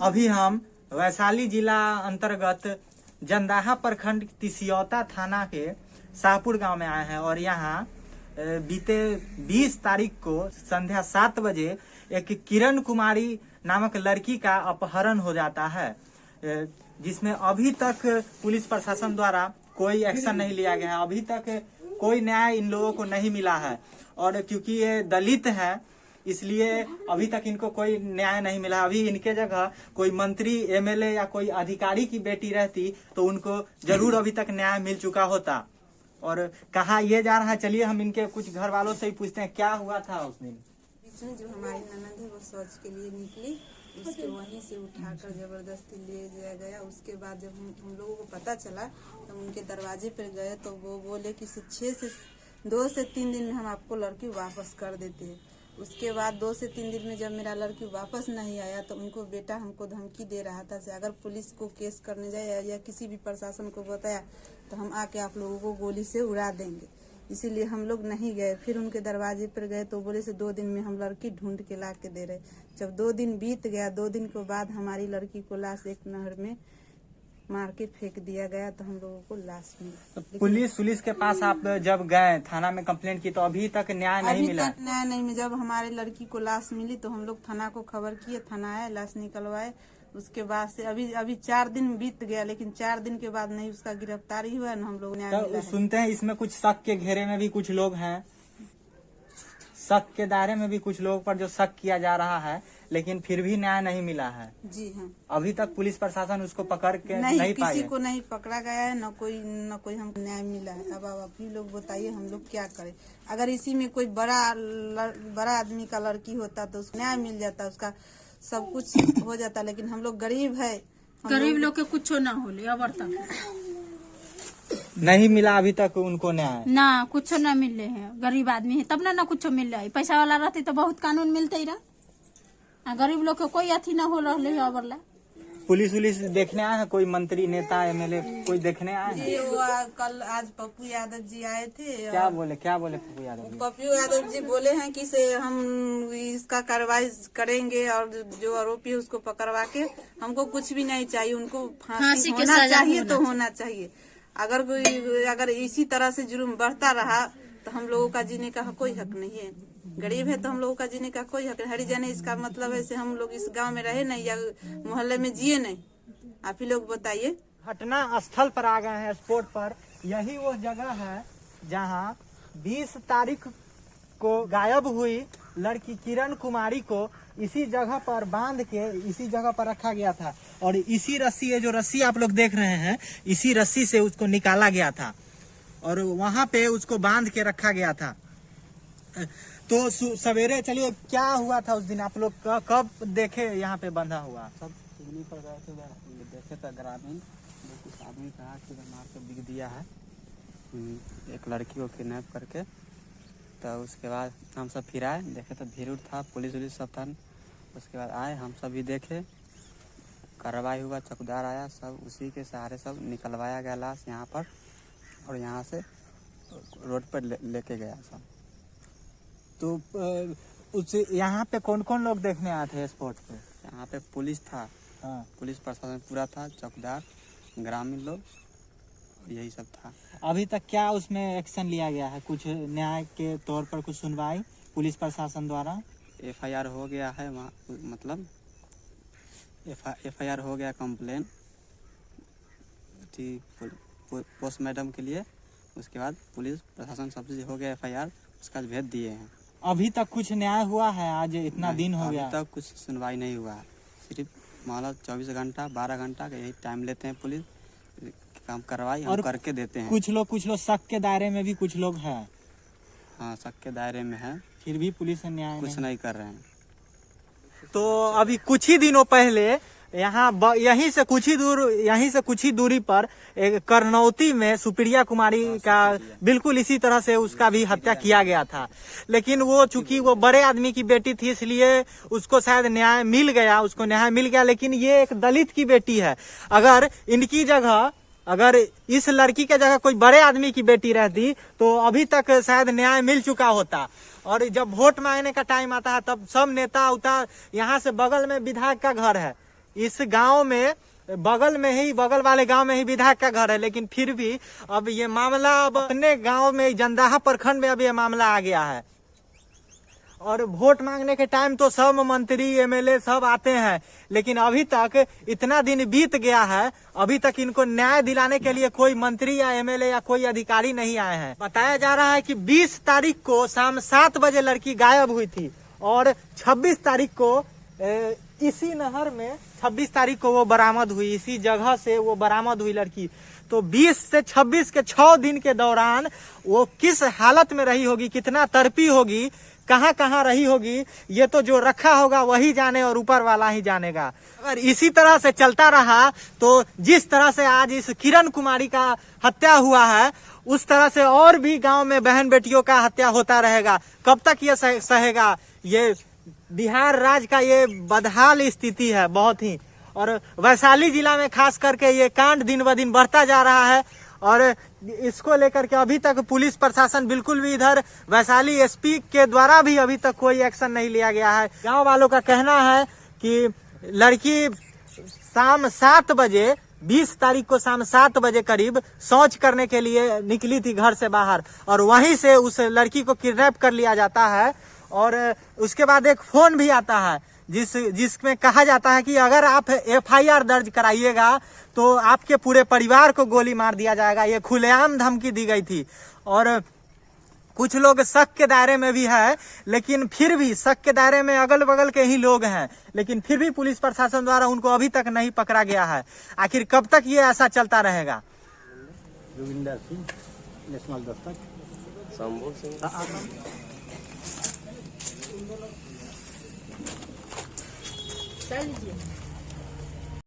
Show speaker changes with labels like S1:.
S1: अभी हम वैशाली जिला अंतर्गत जंदाहा प्रखंड तिसियौता थाना के शाहपुर गांव में आए हैं और यहाँ बीते 20 तारीख को संध्या 7 बजे एक किरण कुमारी नामक लड़की का अपहरण हो जाता है, जिसमें अभी तक पुलिस प्रशासन द्वारा कोई एक्शन नहीं लिया गया है। अभी तक कोई न्याय इन लोगों को नहीं मिला है और क्योंकि ये दलित है इसलिए अभी तक इनको कोई न्याय नहीं मिला। अभी इनके जगह कोई मंत्री, एमएलए या कोई अधिकारी की बेटी रहती तो उनको जरूर अभी तक न्याय मिल चुका होता। और कहा ये जा रहा है, चलिए हम इनके कुछ घर वालों से ही पूछते हैं क्या हुआ था उस दिन।
S2: जो हमारी ननद है वो शौच के लिए निकली, उसके वहीं से उठाकर जबरदस्ती ले जाया गया। उसके बाद जब हम लोगों को पता चला तो उनके दरवाजे पर गए तो वो बोले कि 2 से 3 दिन में हम आपको लड़की वापस कर देते हैं। उसके बाद 2 से 3 दिन में जब मेरा लड़की वापस नहीं आया तो उनको बेटा हमको धमकी दे रहा था से अगर पुलिस को केस करने जाए या किसी भी प्रशासन को बताया तो हम आके आप लोगों को गोली से उड़ा देंगे। इसीलिए हम लोग नहीं गए। फिर उनके दरवाजे पर गए तो बोले से 2 दिन में हम लड़की ढूंढ के ला के दे रहे। जब 2 दिन बीत गया, 2 दिन के बाद हमारी लड़की को लाश एक नहर में मार के फेंक दिया गया तो हम लोगों को लाश मिला।
S1: पुलिस के पास आप जब गए थाना में कंप्लेंट की तो अभी तक न्याय नहीं मिला?
S2: न्याय नहीं मिला। जब हमारे लड़की को लाश मिली तो हम लोग थाना को खबर किए, थाना आए, लाश निकलवाए। उसके बाद से अभी 4 दिन बीत गया, लेकिन 4 दिन के बाद नहीं उसका गिरफ्तारी हुआ न हम लोग न्याय मिला है।
S1: सुनते हैं इसमें कुछ शक के घेरे में भी कुछ लोग हैं, शक के दायरे में भी कुछ लोग पर जो शक किया जा रहा है, लेकिन फिर भी न्याय नहीं मिला है।
S2: जी हाँ,
S1: अभी तक पुलिस प्रशासन उसको पकड़ के
S2: नहीं
S1: पाई
S2: किसी को नहीं पकड़ा गया है, न कोई हमको न्याय मिला है। अब आप ही लोग बताइए हम लोग क्या करें। अगर इसी में कोई बड़ा आदमी का लड़की होता तो उसको न्याय मिल जाता, उसका सब कुछ हो जाता। लेकिन हम लोग गरीब है,
S3: गरीब लोग के कुछ ना होले अबर तक
S1: नहीं मिला अभी तक उनको न्याय
S3: ना कुछ ना मिले हैं। गरीब आदमी है तब ना कुछ मिल रहा है। पैसा वाला रहते तो बहुत कानून मिलते ही रहा। गरीब लोग के कोई अथी ना हो रहा है अबरला।
S1: पुलिस देखने आए हैं? कोई मंत्री, नेता, एमएलए कोई देखने आए हैं?
S2: आज पप्पू यादव जी आए थे।
S1: क्या बोले पप्पू यादव जी?
S2: पप्पू यादव जी बोले हैं कि से हम इसका कार्रवाई करेंगे और जो आरोपी है उसको पकड़वा के, हमको कुछ भी नहीं चाहिए, उनको फांसी होना चाहिए तो होना चाहिए। अगर इसी तरह से जुर्म बढ़ता रहा तो हम लोगों का जीने का कोई हक नहीं है। गरीब है तो हम लोगों का जीने का कोई हक नहीं। हरिजन इसका मतलब है से हम लोग इस गांव में रहे नहीं या मोहल्ले में जिए नहीं। आप ही लोग बताइए।
S1: घटना स्थल पर आ गए हैं, स्पॉट पर। यही वो जगह है जहां 20 तारीख को गायब हुई लड़की किरण कुमारी को इसी जगह पर बांध के इसी जगह पर रखा गया था और इसी रस्सी, ये जो रस्सी आप लोग देख रहे हैं, इसी रस्सी से उसको निकाला गया था और वहां पे उसको बांध के रखा गया था। तो सवेरे, चलिए क्या हुआ था उस दिन? आप लोग कब देखे यहाँ पे बंधा हुआ?
S4: सब पिकनिक पर गए थे, देखे तो ग्रामीण कुछ आदमी कहा कि मार के बिक दिया है एक लड़की को किडनैप करके। तो उसके बाद हम सब फिर आए, देखे तो भीड़ था, पुलिस सब था। उसके बाद आए, हम सब भी देखे, कार्रवाई हुआ, चौकीदार आया, सब उसी के सहारे सब निकलवाया गया लाश यहाँ पर और यहाँ से रोड पर लेके गया सब।
S1: तो उस यहाँ पे कौन कौन लोग देखने आए थे स्पॉट पे?
S4: यहाँ पे पुलिस था,
S1: हाँ।
S4: पुलिस प्रशासन पूरा था, चौकीदार, ग्रामीण लोग, यही सब था।
S1: अभी तक क्या उसमें एक्शन लिया गया है? कुछ न्याय के तौर पर कुछ सुनवाई पुलिस प्रशासन द्वारा?
S4: FIR हो गया है वहाँ, मतलब FIR हो गया, कंप्लेन थी पोस्टमार्टम के लिए। उसके बाद पुलिस प्रशासन सब चीज हो गया, FIR उसका भेज दिए हैं।
S1: अभी तक कुछ न्याय हुआ है? आज इतना दिन हो गया,
S4: अभी तक कुछ सुनवाई नहीं हुआ है। सिर्फ मान 24 घंटा 12 घंटा का यही टाइम लेते हैं पुलिस, काम कार्रवाई हम करके देते हैं।
S1: कुछ लोग शक के दायरे में भी कुछ लोग हैं।
S4: हाँ, शक के दायरे में है,
S1: फिर भी पुलिस ने न्याय
S4: कुछ नहीं कर रहे हैं।
S1: तो अभी कुछ ही दिनों पहले यहाँ यहीं से कुछ ही दूरी पर एक करनौती में सुप्रिया कुमारी का बिल्कुल इसी तरह से उसका भी हत्या किया गया था। लेकिन वो चूंकि वो बड़े आदमी की बेटी थी इसलिए उसको शायद न्याय मिल गया, लेकिन ये एक दलित की बेटी है। अगर इस लड़की के जगह कोई बड़े आदमी की बेटी रहती तो अभी तक शायद न्याय मिल चुका होता। और जब वोट मांगने का टाइम आता है तब सब नेता उता, यहाँ से बगल में विधायक का घर है, इस गांव में बगल वाले गांव में ही विधायक का घर है, लेकिन फिर भी अब ये मामला अब अपने गांव में जंदाहा प्रखंड में अब ये मामला आ गया है। और वोट मांगने के टाइम तो सब मंत्री एमएलए सब आते हैं, लेकिन अभी तक इतना दिन बीत गया है, अभी तक इनको न्याय दिलाने के लिए कोई मंत्री या एमएलए या कोई अधिकारी नहीं आए हैं। बताया जा रहा है कि 20 तारीख को शाम 7 बजे लड़की गायब हुई थी और 26 तारीख को इसी नहर में 26 तारीख को वो बरामद हुई, इसी जगह से वो बरामद हुई लड़की। तो 20 से 26 के 6 दिन के दौरान वो किस हालत में रही होगी, कितना तड़पी होगी, कहाँ कहाँ रही होगी, ये तो जो रखा होगा वही जाने और ऊपर वाला ही जानेगा। अगर इसी तरह से चलता रहा तो जिस तरह से आज इस किरण कुमारी का हत्या हुआ है, उस तरह से और भी गांव में बहन बेटियों का हत्या होता रहेगा। कब तक ये सहेगा? ये बिहार राज्य का ये बदहाल स्थिति है बहुत ही। और वैशाली जिला में खास करके ये कांड दिन ब दिन बढ़ता जा रहा है और इसको लेकर के अभी तक पुलिस प्रशासन बिल्कुल भी, इधर वैशाली एसपी के द्वारा भी अभी तक कोई एक्शन नहीं लिया गया है। गांव वालों का कहना है कि लड़की शाम 7 बजे 20 तारीख को शाम 7 बजे करीब शौच करने के लिए निकली थी घर से बाहर और वहीं से उस लड़की को किडनैप कर लिया जाता है। और उसके बाद एक फोन भी आता है जिसमें कहा जाता है कि अगर आप एफआईआर दर्ज कराइएगा तो आपके पूरे परिवार को गोली मार दिया जाएगा। ये खुलेआम धमकी दी गई थी और कुछ लोग शक के दायरे में भी है, लेकिन फिर भी शक के दायरे में अगल बगल के ही लोग हैं, लेकिन फिर भी पुलिस प्रशासन द्वारा उनको अभी तक नहीं पकड़ा गया है। आखिर कब तक ये ऐसा चलता रहेगा?
S5: जोगिंदर सिंह, नेशनल दस्तक, शंभू सिंह।